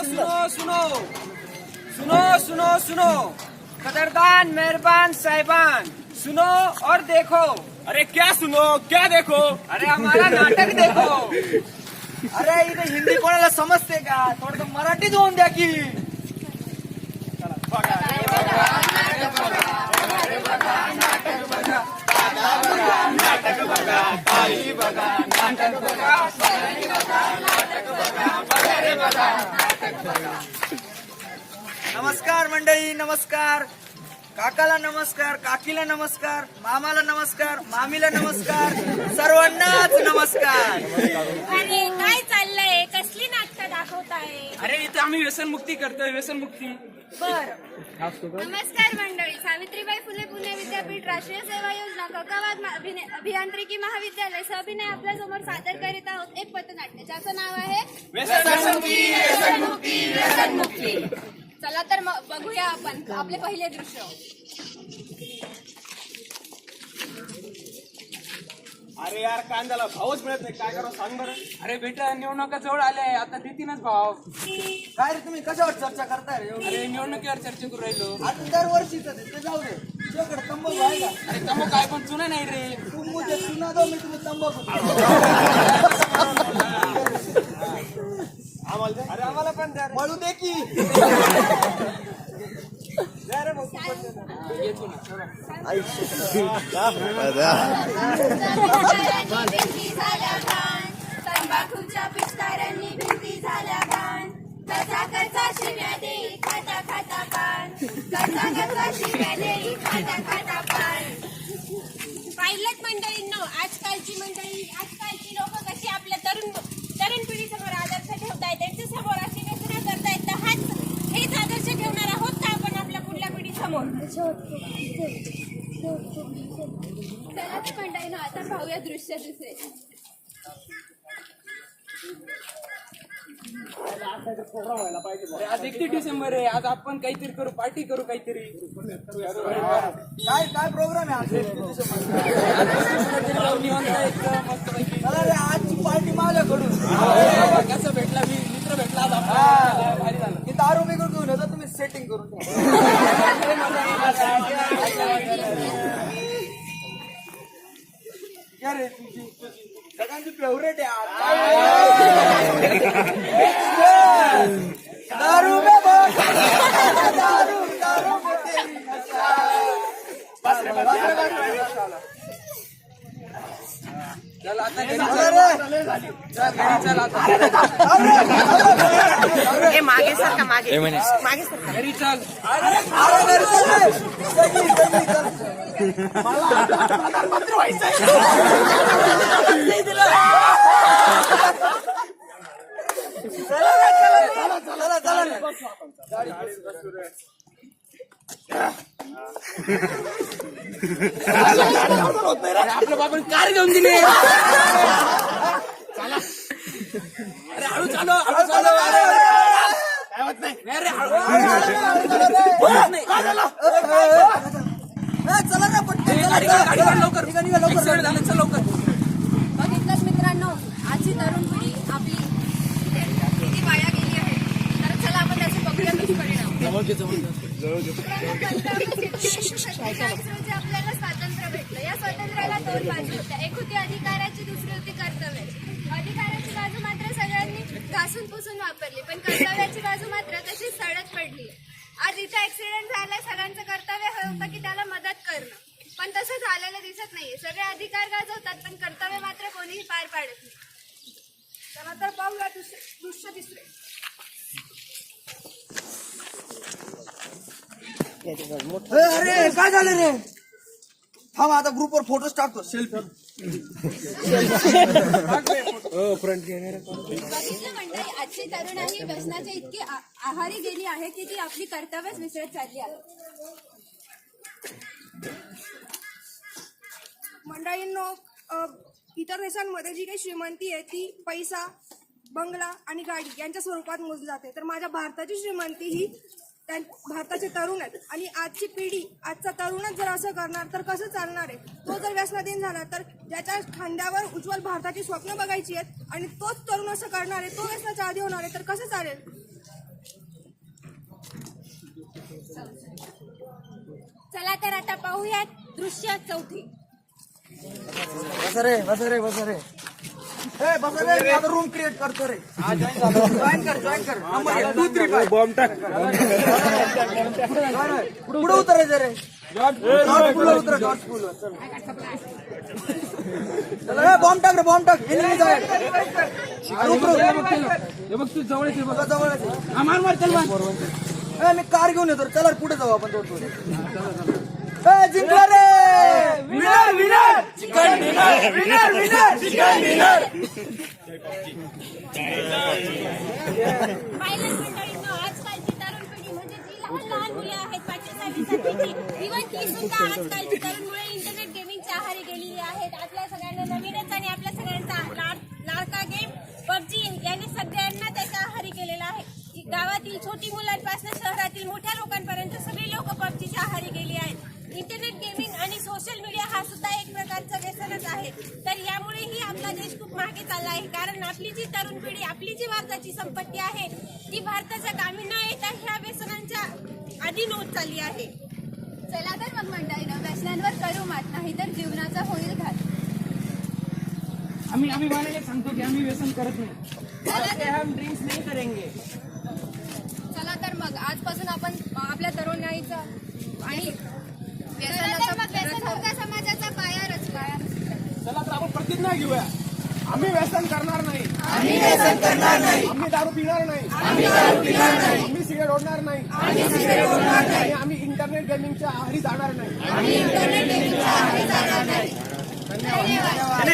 सुनो सुनो सुनो सुनो कदरदान मेहरबान साहिबान, सुनो और देखो। अरे क्या सुनो क्या देखो? अरे हमारा नाटक देखो। अरे इथे हिंदी कोणाला समजते का? थोडं मराठीत होऊन द्या की. नमस्कार मंडळी, नमस्कार. काकाला नमस्कार, काकीला नमस्कार, मामाला नमस्कार, मामीला नमस्कार, सर्वांनाच नमस्कार. अरे काय चाललंय? कसली नाटकं दाखवताय? अरे इथे आम्ही व्यसनमुक्ती करतोय, व्यसनमुक्ती. बर. नमस्कार मंडळी, सावित्रीबाई फुले पुणे विद्यापीठ राष्ट्रीय सेवा योजना ककावाद अभियांत्रिकी महाविद्यालय सहअभिनय आपल्या समोर सादर करीत आहोत एक पथनाट्य ज्याचं नाव आहे व्यसनमुक्ती. चला तर मग बघूया आपण आपले पहिले दृश्य. अरे यार कांद्याला भावच मिळत नाही, काय करावं सांग बरं. अरे बेटा निवडणुका जवळ आल्या, आता देतीनच भाव. काय रे तुम्ही कशावर चर्चा करताय रे? अरे निवडणुकीवर चर्चा करू राहिलो. आता दरवर्षीच ते जाऊ दे. तुझ्याकडे तंबाखू आहे का? अरे तमो काय पण चुना नाही रे. तू मुझे सुना दो, मी तुम्ही तंबाखू. अरे आम्हाला पण द्या, मळू दे की. येतो ना चला. तंबाखूच्या पिचकाऱ्यांनी भिंती झाल्या घाण. कचा कचा शिव्या देई खाता खाता पान. कचा कचा शिव्या देई खाता खाता पान. पाहिलंच मंडळींनो, आजकालची लोक कशी आपल्या तरुण पिढीसमोर आदर्श ठेवतायत, त्यांच्या समोर अशी व्यसनं करतायत. तर हेच आदर्श ठेवणार आहोत का आपण आपल्या पुढल्या पिढीसमोर? चला तर मंडळींनो, आता पाहूया दृश्य दुसरे. अरे आज 31 डिसेंबर आहे, आज आपण काहीतरी करू, पार्टी करू काहीतरी. काय प्रोग्राम आहे आज? निवांत एकदम मस्तपैकी. चला रे, आजची पार्टी माझ्याकडून. कसं भेटला मी मित्र भेटला आज आपला. भारी झालं. मी दारू बिघड घेऊन येतो, तुम्ही सेटिंग करून ठेवा. क्या रे तुझी सगळ्यांची फेवरेट आहे दारू में दारू दारू में तेरी नशा. चल आता घरी चला चल. रे. चल घरी चल आता. मागे सरका मागे मागे सरका घरी चल. अरे घरी चल रे. सगळी चल. प्रधानमंत्री व्हायचंय. चला आपल्या बाबांनी कार घेऊन दिली. चला. अरे हळू चालव, हळू चालव. काय होत नाही. अरे हळू चला ना पटकन. गाडी काढ लवकर. Accident झालं, चल लवकर. बघितलंच मित्रांनो, आजची तरुण पिढी आपली किती वाया गेली आहे. तर चला आपण त्याचे बघूया दुष्परिणाम. 1947 रोजी आपल्याला स्वातंत्र्य भेटलं. या स्वातंत्र्याला दोन बाजू होत्या, एक होती अधिकाराची, दुसरी होती कर्तव्याची. अधिकाराची बाजू मात्र सगळ्यांनी घासून पुसून वापरली, पण कर्तव्याची बाजू मात्र तशीच सडक पडली. आज इथे ऍक्सिडेंट झालाय, सगळ्यांचं कर्तव्य हे होतं की त्याला मदत करणं, पण तसं झालेलं दिसत नाहीये. सगळे अधिकार गाजवतात पण कर्तव्य मात्र कोणीही पार पाडत नाही. चला तर पाहूया दृश्य तिसरे. अरे काय झालं रे? थांब, आता ग्रुपवर फोटोज टाकतो. सेल्फी. बघितलं मंडळी, आजची तरुणाई व्यसनाच्या इतकी आहारी गेली आहे की ती आपली कर्तव्यच विसरत चालली आहे. मंडळींनो, इतर देशांमध्ये जी काही श्रीमंती आहे ती पैसा, बंगला आणि गाडी यांच्या स्वरूपात मोजली जाते, तर माझ्या भारताची श्रीमंती ही भारताचे तरुण आहेत. आणि आजची पिढी, आजचा तरुणच जर असं करणार तर कसं चालणार आहे? तो जर व्यसनाधीन झाला तर ज्याच्या खांद्यावर उज्ज्वल भारताची स्वप्न बघायची आहेत आणि तोच तरुण असं करणार आहे, तो व्यसनाच्या आदी होणार आहे, तर कसं चालेल? चला तर आता पाहूयात दृश्य 4. बस रे आता रूम क्रिएट करतो रे. जॉईन कर नंबर 1 2 3 5 बॉम्ब टाक. पुढे उतरायचं रे. जॉर्ज पूलवर उतरा. जॉर्ज पूलवर चला बॉम्ब टाक एनिमी जाईल. हे बघ तू जवळ येते बघ. जवळ मार चल मार. मी कार घेऊन येतो. चला पुढे जाऊ आपण थोडं. जिंकला रे. Winner chicken dinner. पाहिलं मंडळींनो, आजकालची तरुण पिढी म्हणजे जी लहान मुले आहेत 5वी 6वीची, इव्हन ती सुद्धा आजकालची तरुण मुले इंटरनेट गेमिंगच्या आहारी गेलेली आहेत. आपल्या सगळ्यांना नवीनच आणि आपल्या सगळ्यांचा लाडका गेम PUBG याने सगळ्यांना त्याच्या आहारी केलेला आहे. गावातील छोटी मुलांपासून शहरातील मोठ्या लोकांपर्यंत सगळे लोक PUBGच्या आहारी गेली आहेत. इंटरनेट गेमिंग आणि सोशल मीडिया हा सुद्धा एक प्रकारचा व्यसनच आहे. तर यामुळेही आपला देश खूप मागे चालला आहे. कारण आपली जी तरुण पिढी, आपली जी भारताची संपत्ती आहे ती भारताच्या कामी न येता ह्या व्यसनांच्या अधीन होत चालली आहे. चला तर मग मंडळीनं व्यसनांवर करू मात, नाही तर जीवनाचा होईल घात. आम्ही मानायला सांगतो की आम्ही व्यसन करत नाही. हम ड्रिंक्स नाही करेंगे. चला तर मग आजपासून आपण आपल्या तरुणाईचा आणि चला तर मग व्यसनमुक्त समाजाचा पाया रचला. चला तर आपण प्रतिज्ञा घेऊया. आम्ही व्यसन करणार नाही. आम्ही दारू पिणार नाही. आम्ही सिगारेट ओढणार नाही. आणि आम्ही इंटरनेट गेमिंगच्या आहारी जाणार नाही. धन्यवाद.